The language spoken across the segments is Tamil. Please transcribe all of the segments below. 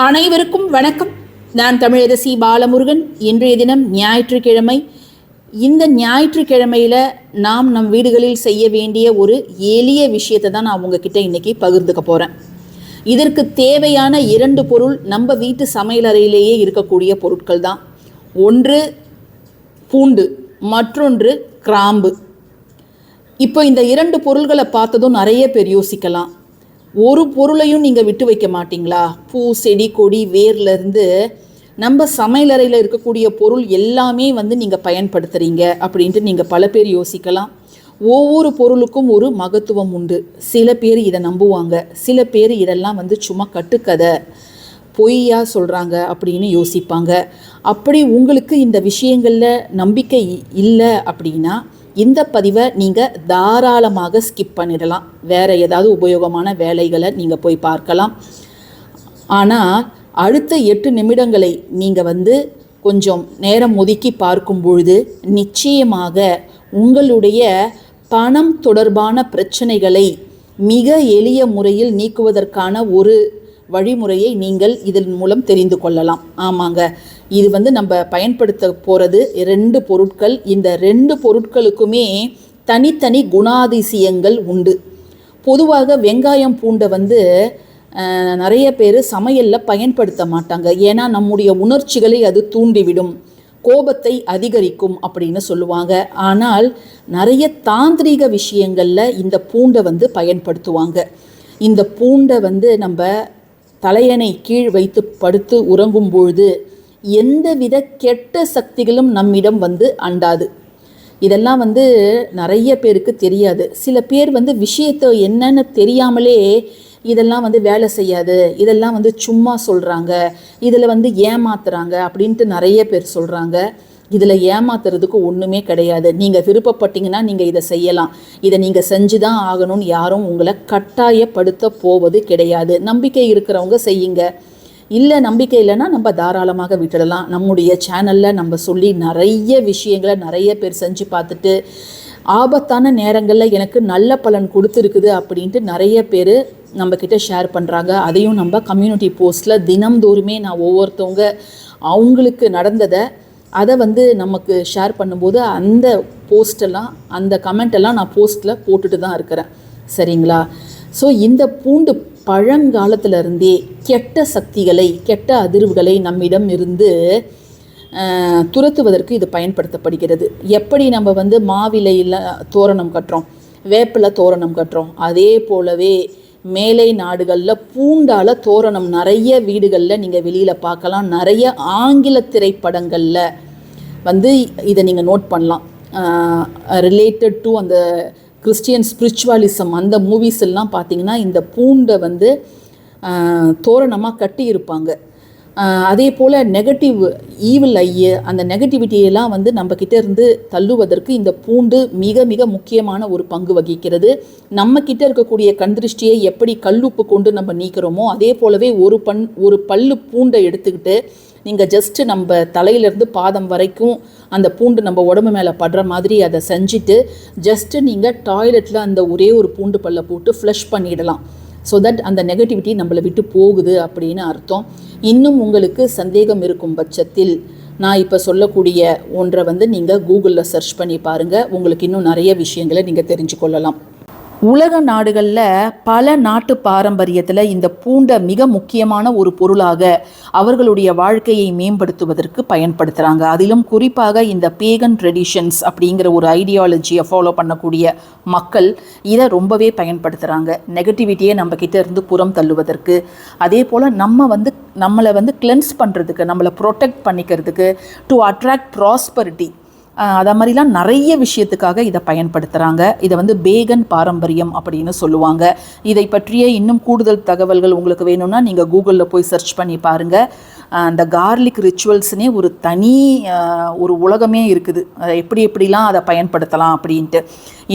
அனைவருக்கும் வணக்கம். நான் தமிழரசி பாலமுருகன். இன்றைய தினம் ஞாயிற்றுக்கிழமை. இந்த ஞாயிற்றுக்கிழமையில் நம் வீடுகளில் செய்ய வேண்டிய ஒரு எளிய விஷயத்தை தான் நான் உங்ககிட்ட இன்றைக்கி பகிர்ந்துக்க போகிறேன். இதற்கு தேவையான 2 பொருள் நம்ம வீட்டு சமையலறையிலேயே இருக்கக்கூடிய பொருட்கள் தான். ஒன்று பூண்டு, மற்றொன்று கிராம்பு. இப்போ இந்த 2 பொருள்களை பார்த்ததும் நிறைய பேர் யோசிக்கலாம், ஒரு பொருளையும் நீங்கள் விட்டு வைக்க மாட்டிங்களா? பூ, செடி, கொடி, வேர்லேருந்து நம்ம சமையலறையில் இருக்கக்கூடிய பொருள் எல்லாமே நீங்கள் பயன்படுத்துகிறீங்க அப்படின்ட்டு நீங்கள் பல பேர் யோசிக்கலாம். ஒவ்வொரு பொருளுக்கும் ஒரு மகத்துவம் உண்டு. சில பேர் இதை நம்புவாங்க, சில பேர் இதெல்லாம் சும்மா கட்டுக்கதை, பொய்யா சொல்கிறாங்க அப்படின்னு யோசிப்பாங்க. அப்படி உங்களுக்கு இந்த விஷயங்களில் நம்பிக்கை இல்லை அப்படின்னா இந்த பதிவை நீங்கள் தாராளமாக ஸ்கிப் பண்ணிடலாம். வேறு ஏதாவது உபயோகமான வேலைகளை நீங்கள் போய் பார்க்கலாம். ஆனால் அடுத்த 8 நிமிடங்களை நீங்கள் கொஞ்சம் நேரம் ஒதுக்கி பார்க்கும் பொழுது நிச்சயமாக உங்களுடைய பணம் தொடர்பான பிரச்சனைகளை மிக எளிய முறையில் நீக்குவதற்கான ஒரு வழிமுறையை நீங்கள் இதன் மூலம் தெரிந்து கொள்ளலாம். ஆமாங்க, இது நம்ம பயன்படுத்த போகிறது 2 பொருட்கள். இந்த 2 பொருட்களுக்குமே தனித்தனி குணாதிசயங்கள் உண்டு. பொதுவாக வெங்காயம், பூண்டை நிறைய பேர் சமையலில் பயன்படுத்த மாட்டாங்க. ஏன்னா நம்முடைய உணர்ச்சிகளை அது தூண்டிவிடும், கோபத்தை அதிகரிக்கும் அப்படின்னு சொல்லுவாங்க. ஆனால் நிறைய தாந்திரீக விஷயங்களில் இந்த பூண்டை பயன்படுத்துவாங்க. இந்த பூண்டை நம்ம தலையணை கீழ் வைத்து படுத்து உறங்கும் பொழுது எந்தவித கெட்ட சக்திகளும் நம்மிடம் அண்டாது. இதெல்லாம் நிறைய பேருக்கு தெரியாது. சில பேர் விஷயத்தை என்னன்னு தெரியாமலே இதெல்லாம் வேலை செய்யாது, இதெல்லாம் சும்மா சொல்கிறாங்க, இதில் ஏமாத்துறாங்க அப்படின்ட்டு நிறைய பேர் சொல்கிறாங்க. இதில் ஏமாத்துறதுக்கு ஒன்றுமே கிடையாது. நீங்கள் விருப்பப்பட்டீங்கன்னா நீங்கள் இதை செய்யலாம். இதை நீங்கள் செஞ்சு தான் ஆகணும்னு யாரும் உங்களை கட்டாயப்படுத்த போவது கிடையாது. நம்பிக்கை இருக்கிறவங்க செய்யுங்க, இல்லை நம்பிக்கை இல்லைன்னா நம்ம தாராளமாக விட்டுடலாம். நம்முடைய சேனலில் நம்ம சொல்லி நிறைய விஷயங்களை நிறைய பேர் செஞ்சு பார்த்துட்டு ஆபத்தான நேரங்களில் எனக்கு நல்ல பலன் கொடுத்துருக்குது அப்படின்ட்டு நிறைய பேர் நம்மக்கிட்ட ஷேர் பண்ணுறாங்க. அதையும் நம்ம கம்யூனிட்டி போஸ்ட்டில் தினம்தோறுமே நான் ஒவ்வொருத்தவங்க அவங்களுக்கு நடந்ததை அதை நமக்கு ஷேர் பண்ணும்போது அந்த போஸ்டெல்லாம், அந்த கமெண்டெல்லாம் நான் போஸ்ட்டில் போட்டுட்டு தான் இருக்கிறேன். சரிங்களா? ஸோ இந்த பூண்டு பழங்காலத்திலிருந்தே கெட்ட சக்திகளை, கெட்ட அதிர்வுகளை நம்மிடம் இருந்து துரத்துவதற்கு இது பயன்படுத்தப்படுகிறது. எப்படி நம்ம மாவிலையில் தோரணம் கட்டுறோம், வேப்பிலை தோரணம் கட்டுறோம், அதே போலவே மேலை நாடுகளில் பூண்டால் தோரணம் நிறைய வீடுகளில் நீங்கள் வெளியில் பார்க்கலாம். நிறைய ஆங்கில திரைப்படங்களில் இதை நீங்கள் நோட் பண்ணலாம். ரிலேட்டட் டு அந்த கிறிஸ்டியன் ஸ்பிரிச்சுவலிசம் அந்த மூவிஸ் எல்லாம் பார்த்தீங்கன்னா இந்த பூண்டை தோரணமாக கட்டி இருப்பாங்க. அதே போல் நெகட்டிவ் ஈவில் ஐய அந்த நெகட்டிவிட்டியெல்லாம் நம்மக்கிட்ட இருந்து தள்ளுவதற்கு இந்த பூண்டு மிக மிக முக்கியமான ஒரு பங்கு வகிக்கிறது. நம்மக்கிட்ட இருக்கக்கூடிய கண்திருஷ்டியை எப்படி கல்லுப்பு கொண்டு நம்ம நீக்கிறோமோ அதே போலவே ஒரு பல்லு பூண்டை எடுத்துக்கிட்டு நீங்கள் ஜஸ்ட்டு நம்ம தலையிலேருந்து பாதம் வரைக்கும் அந்த பூண்டு நம்ம உடம்பு மேலே படுற மாதிரி அதை செஞ்சுட்டு ஜஸ்ட்டு நீங்கள் டாய்லெட்டில் அந்த ஒரே ஒரு பூண்டு பல்லை போட்டு ஃப்ளஷ் பண்ணிடலாம். ஸோ தட் அந்த நெகட்டிவிட்டி நம்மளை விட்டு போகுது அப்படின்னு அர்த்தம். இன்னும் உங்களுக்கு சந்தேகம் இருக்கும் பட்சத்தில் நான் இப்போ சொல்லக்கூடிய ஒன்றை நீங்கள் கூகுளில் சர்ச் பண்ணி பாருங்கள். உங்களுக்கு இன்னும் நிறைய விஷயங்களை நீங்கள் தெரிஞ்சு கொள்ளலாம். உலக நாடுகளில் பல நாட்டு பாரம்பரியத்தில் இந்த பூண்டை மிக முக்கியமான ஒரு பொருளாக அவர்களுடைய வாழ்க்கையை மேம்படுத்துவதற்கு பயன்படுத்துகிறாங்க. அதிலும் குறிப்பாக இந்த பேகன் ட்ரெடிஷன்ஸ் அப்படிங்கிற ஒரு ஐடியாலஜியை ஃபாலோ பண்ணக்கூடிய மக்கள் இதை ரொம்பவே பயன்படுத்துகிறாங்க. நெகட்டிவிட்டியை நம்மக்கிட்ட இருந்து புறம் தள்ளுவதற்கு, அதே போல் நம்மளை கிளென்ஸ் பண்ணுறதுக்கு, நம்மளை ப்ரொடெக்ட் பண்ணிக்கிறதுக்கு, டு அட்ராக்ட் ப்ராஸ்பரிட்டி, அதை மாதிரிலாம் நிறைய விஷயத்துக்காக இதை பயன்படுத்துகிறாங்க. இதை பேகன் பாரம்பரியம் அப்படின்னு சொல்லுவாங்க. இதை பற்றிய இன்னும் கூடுதல் தகவல்கள் உங்களுக்கு வேணும்னா நீங்கள் கூகுளில் போய் சர்ச் பண்ணி பாருங்கள். அந்த கார்லிக் ரிச்சுவல்ஸ்னே ஒரு தனி ஒரு உலகமே இருக்குது. எப்படிலாம் அதை பயன்படுத்தலாம் அப்படின்ட்டு.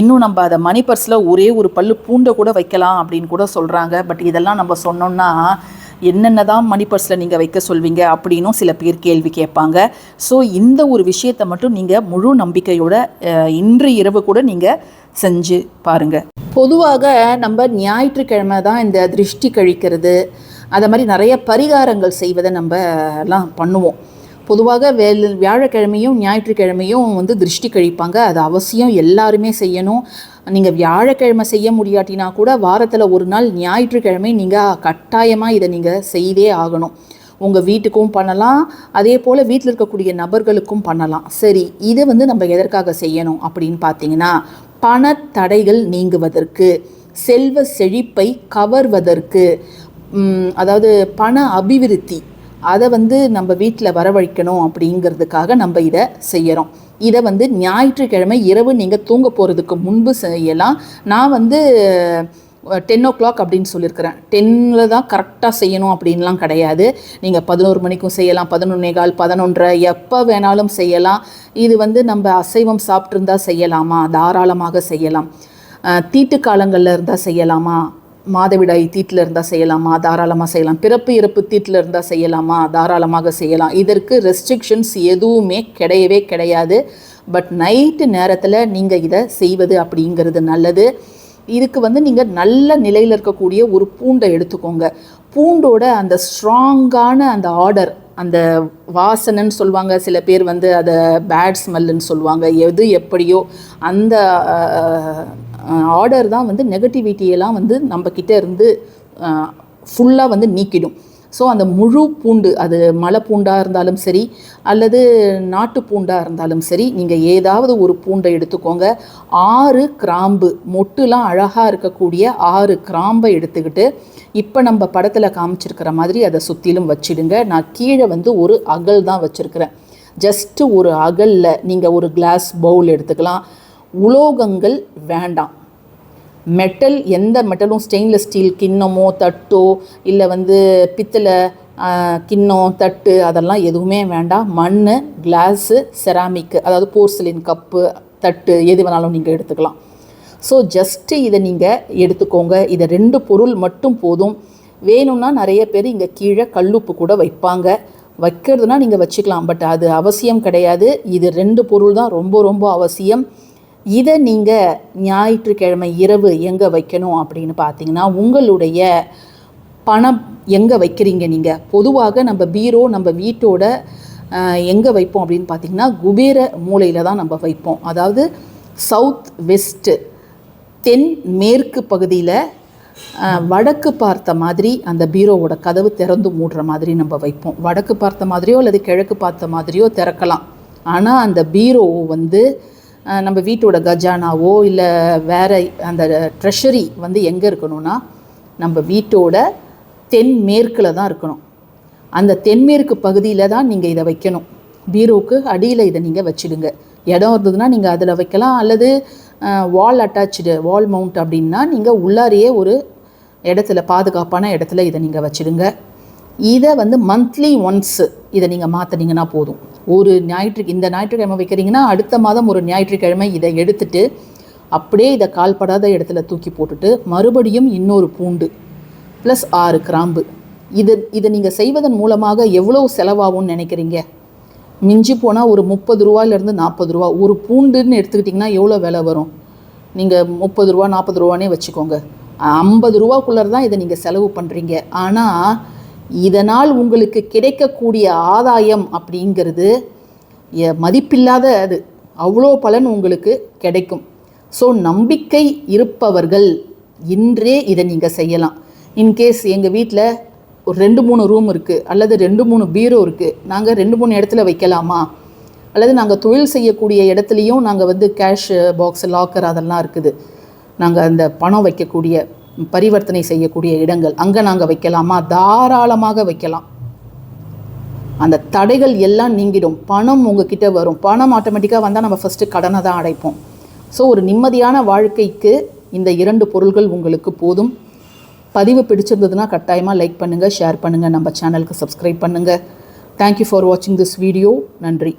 இன்னும் நம்ம அதை மணி பர்ஸில் ஒரே ஒரு பல்லு பூண்டை கூட வைக்கலாம் அப்படின்னு கூட சொல்கிறாங்க. பட் இதெல்லாம் நம்ம சொன்னோம்னா என்னென்ன தான் மணி பர்ஸில் நீங்கள் வைக்க சொல்வீங்க அப்படின்னும் சில பேர் கேள்வி கேட்பாங்க. ஸோ இந்த ஒரு விஷயத்தை மட்டும் நீங்கள் முழு நம்பிக்கையோட இன்று இரவு கூட நீங்கள் செஞ்சு பாருங்கள். பொதுவாக நம்ம ஞாயிற்றுக்கிழமை தான் இந்த திருஷ்டி கழிக்கிறது, அதை மாதிரி நிறைய பரிகாரங்கள் செய்வதை நம்ம எல்லாம் பண்ணுவோம். பொதுவாக வியாழக்கிழமையும் ஞாயிற்றுக்கிழமையும் வந்து திருஷ்டி கழிப்பாங்க. அது அவசியம் எல்லாருமே செய்யணும். நீங்கள் வியாழக்கிழமை செய்ய முடியாட்டினா கூட வாரத்தில் ஒரு நாள் ஞாயிற்றுக்கிழமை நீங்கள் கட்டாயமாக இதை நீங்கள் செய்தே ஆகணும். உங்கள் வீட்டுக்கும் பண்ணலாம், அதே போல் வீட்டில் இருக்கக்கூடிய நபர்களுக்கும் பண்ணலாம். சரி, இதை வந்து நம்ம எதற்காக செய்யணும் அப்படின்னு பார்த்தீங்கன்னா, பணத்தடைகள் நீங்குவதற்கு, செல்வ செழிப்பை கவர்வதற்கு, அதாவது பண அபிவிருத்தி, அதை வந்து நம்ம வீட்டில் வரவழைக்கணும் அப்படிங்கிறதுக்காக நம்ம இதை செய்கிறோம். இதை வந்து ஞாயிற்றுக்கிழமை இரவு நீங்கள் தூங்க போகிறதுக்கு முன்பு செய்யலாம். நான் வந்து 10 o'clock அப்படின்னு சொல்லியிருக்கிறேன். 10 தான் கரெக்டாக செய்யணும் அப்படின்லாம் கிடையாது. நீங்கள் 11 மணிக்கும் செய்யலாம், 11:15, 11:30, எப்போ வேணாலும் செய்யலாம். இது வந்து நம்ம அசைவம் சாப்பிட்ருந்தா செய்யலாமா? தாராளமாக செய்யலாம். தீட்டு காலங்களில் இருந்தால் செய்யலாமா? மாதவிடாய் தீட்டில் இருந்தால் செய்யலாமா? தாராளமாக செய்யலாம். பிறப்பு இறப்பு தீட்டில் இருந்தால் செய்யலாமா? தாராளமாக செய்யலாம். இதற்கு ரெஸ்ட்ரிக்ஷன்ஸ் எதுவுமே கிடையவே கிடையாது. பட் நைட்டு நேரத்தில் நீங்கள் இதை செய்வது அப்படிங்கிறது நல்லது. இதுக்கு வந்து நீங்கள் நல்ல நிலையில் இருக்கக்கூடிய ஒரு பூண்டை எடுத்துக்கோங்க. பூண்டோட அந்த ஸ்ட்ராங்கான அந்த ஆர்டர், அந்த வாசனைன்னு சொல்லுவாங்க, சில பேர் வந்து அதை பேட் ஸ்மெல்லுன்னு சொல்லுவாங்க, எது எப்படியோ அந்த ஆர்டர் தான் வந்து நெகட்டிவிட்டியெல்லாம் வந்து நம்மக்கிட்ட இருந்து ஃபுல்லாக வந்து நீக்கிடும். ஸோ அந்த முழு பூண்டு, அது மலை பூண்டாக இருந்தாலும் சரி அல்லது நாட்டு பூண்டாக இருந்தாலும் சரி, நீங்கள் ஏதாவது ஒரு பூண்டை எடுத்துக்கோங்க. 6 கிராம்பு, மொட்டுலாம் அழகாக இருக்கக்கூடிய 6 கிராம்பை எடுத்துக்கிட்டு இப்போ நம்ம படத்தில் காமிச்சிருக்கிற மாதிரி அதை சுற்றிலும் வச்சிடுங்க. நான் கீழே வந்து ஒரு அகல் தான் வச்சுருக்கிறேன். ஜஸ்ட்டு ஒரு அகலில் நீங்கள் ஒரு கிளாஸ் பவுல் எடுத்துக்கலாம். உலோகங்கள் வேண்டாம். மெட்டல், எந்த மெட்டலும், ஸ்டெயின்லெஸ் ஸ்டீல் கிண்ணமோ தட்டோ இல்லை வந்து பித்தளை கிண்ணம் தட்டு அதெல்லாம் எதுவுமே வேண்டாம். மண், கிளாஸு, செராமிக்கு, அதாவது போர்சிலின் கப்பு, தட்டு எது வேணாலும் நீங்கள் எடுத்துக்கலாம். ஸோ ஜஸ்ட்டு இதை நீங்கள் எடுத்துக்கோங்க. இதை 2 பொருள் மட்டும் போதும். வேணும்னா நிறைய பேர் இங்கே கீழே கல்லுப்பு கூட வைப்பாங்க. வைக்கிறதுனா நீங்கள் வச்சுக்கலாம், பட் அது அவசியம் கிடையாது. இது 2 பொருள் தான் ரொம்ப ரொம்ப அவசியம். இதை நீங்கள் ஞாயிற்றுக்கிழமை இரவு எங்கே வைக்கணும் அப்படின்னு பார்த்தீங்கன்னா, உங்களுடைய பணம் எங்கே வைக்கிறீங்க நீங்கள்? பொதுவாக நம்ம பீரோ நம்ம வீட்டோட எங்கே வைப்போம் அப்படின்னு பார்த்தீங்கன்னா, குபேர மூலையில் தான் நம்ம வைப்போம். அதாவது சவுத் வெஸ்ட்டு, தென் மேற்கு பகுதியில் வடக்கு பார்த்த மாதிரி அந்த பீரோவோட கதவு திறந்து மூடுற மாதிரி நம்ம வைப்போம். வடக்கு பார்த்த மாதிரியோ அல்லது கிழக்கு பார்த்த மாதிரியோ திறக்கலாம். ஆனால் அந்த பீரோ வந்து நம்ம வீட்டோட கஜானாவோ இல்லை வேறு அந்த ட்ரெஷரி வந்து எங்கே இருக்கணும்னா நம்ம வீட்டோட தென்மேற்கில் தான் இருக்கணும். அந்த தென்மேற்கு பகுதியில் தான் நீங்கள் இதை வைக்கணும். பீரோவுக்கு அடியில் இதை நீங்கள் வச்சுடுங்க. இடம் இருந்ததுன்னா நீங்கள் அதில் வைக்கலாம், அல்லது வால் அட்டாச்சு, வால் மவுண்ட் அப்படின்னா நீங்கள் உள்ளாரையே ஒரு இடத்துல, பாதுகாப்பான இடத்துல இதை நீங்கள் வச்சுடுங்க. இதை வந்து மந்த்லி ஒன்ஸு இதை நீங்கள் மாற்றினீங்கன்னா போதும். ஒரு இந்த ஞாயிற்றுக்கிழமை வைக்கிறீங்கன்னா அடுத்த மாதம் ஒரு ஞாயிற்றுக்கிழமை இதை எடுத்துட்டு அப்படியே இதை கால்படாத இடத்துல தூக்கி போட்டுட்டு மறுபடியும் இன்னொரு பூண்டு ப்ளஸ் 6 கிராம்பு, இதை நீங்கள் செய்வதன் மூலமாக எவ்வளோ செலவாகும்னு நினைக்கிறீங்க? மிஞ்சி போனால் ஒரு 30 ரூபாயிலேருந்து 40 ரூபா. ஒரு பூண்டுன்னு எடுத்துக்கிட்டிங்கன்னா எவ்வளோ விலை வரும்? நீங்கள் 30 ரூபா 40 ரூபானே வச்சுக்கோங்க. 50 ரூபாக்குள்ளே தான் இதை நீங்கள் செலவு பண்ணுறீங்க. ஆனால் இதனால் உங்களுக்கு கிடைக்கக்கூடிய ஆதாயம் அப்படிங்கிறது மதிப்பில்லாத அது, அவ்வளோ பலன் உங்களுக்கு கிடைக்கும். ஸோ நம்பிக்கை இருப்பவர்கள் இன்றே இதை நீங்கள் செய்யலாம். இன்கேஸ் எங்கள் வீட்டில் ஒரு 2-3 ரூம் இருக்குது அல்லது 2-3 பீரோ இருக்குது, நாங்கள் 2-3 இடத்துல வைக்கலாமா? அல்லது நாங்கள் தொழில் செய்யக்கூடிய இடத்துலையும் நாங்கள் வந்து கேஷ் பாக்ஸ், லாக்கர் அதெல்லாம் இருக்குது, நாங்கள் அந்த பணம் வைக்கக்கூடிய பரிவர்த்தனை செய்யக்கூடிய இடங்கள், அங்கே நாங்கள் வைக்கலாமா? தாராளமாக வைக்கலாம். அந்த தடைகள் எல்லாம் நீங்கிடும். பணம் உங்ககிட்ட வரும். பணம் ஆட்டோமேட்டிக்காக வந்தால் நம்ம ஃபஸ்ட்டு கடனை தான் அடைப்போம். ஸோ ஒரு நிம்மதியான வாழ்க்கைக்கு இந்த 2 பொருள்கள் உங்களுக்கு போதும். பதிவு பிடிச்சிருந்ததுன்னா கட்டாயமாக லைக் பண்ணுங்கள், ஷேர் பண்ணுங்கள், நம்ம சேனலுக்கு சப்ஸ்கிரைப் பண்ணுங்கள். தேங்க்யூ ஃபார் வாட்சிங் திஸ் வீடியோ. நன்றி.